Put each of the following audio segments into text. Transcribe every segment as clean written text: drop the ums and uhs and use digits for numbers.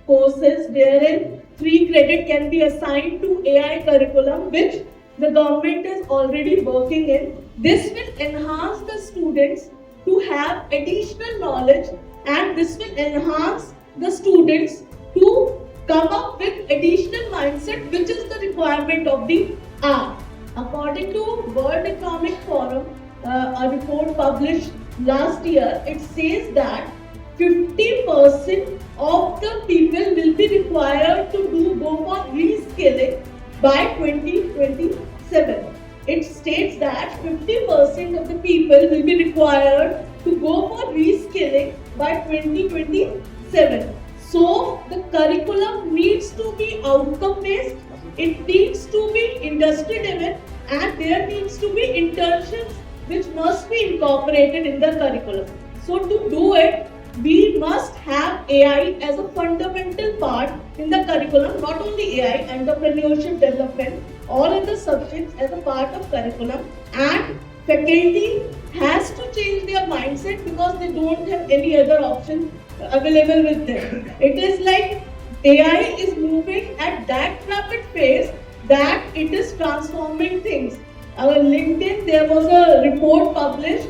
courses wherein free credit can be assigned to AI curriculum, which the government is already working in. This will enhance the students to have additional knowledge, and this will enhance the students to come up with additional mindset, which is the requirement of the hour. According to World Economic Forum, a report published last year, it says that 50% of the people will be required to go for reskilling by 2027. It states that 50% of the people will be required to go for reskilling by 2027. So the curriculum needs to be outcome based, it needs to be industry driven, and there needs to be internships which must be incorporated in the curriculum. So to do it, we must have AI as a fundamental part in the curriculum, not only AI, entrepreneurship development, all other subjects as a part of curriculum, and faculty has to change their mindset because they don't have any other option available with them. It is like AI is moving at that rapid pace that it is transforming things. Our LinkedIn, there was a report published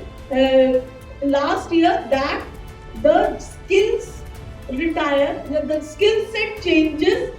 last year that the skills the skill set changes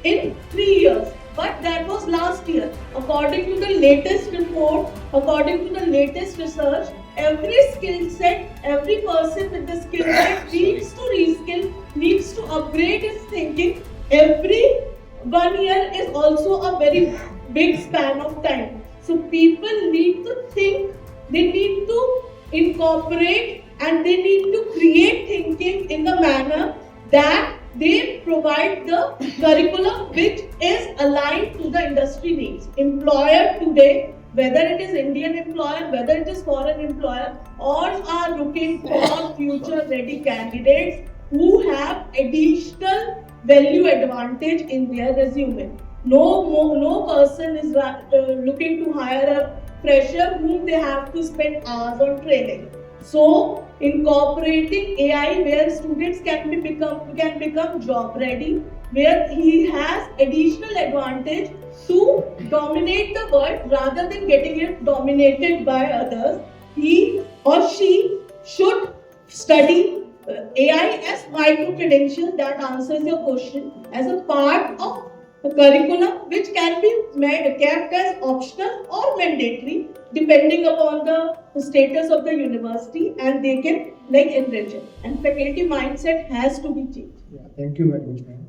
in 3 years. But that was last year. According to the latest report, according to the latest research, every skill set, every person with the skill set needs to reskill, needs to upgrade his thinking. Every 1 year is also a very big span of time. So people need to think, they need to incorporate, and they need to create thinking in the manner that they provide the curriculum which is aligned to the industry needs. Employer today, whether it is Indian employer, whether it is foreign employer, all are looking for future ready candidates who have additional value advantage in their resume. No person is looking to hire a fresher whom they have to spend hours on training. So incorporating AI where students can become job ready, where he has additional advantage to dominate the world rather than getting it dominated by others. He or she should study AI as micro credential that answers your question as a part of a curriculum which can be kept as optional or mandatory depending upon the status of the university, and they can enrich it. And faculty mindset has to be changed. Yeah, thank you very much, ma'am.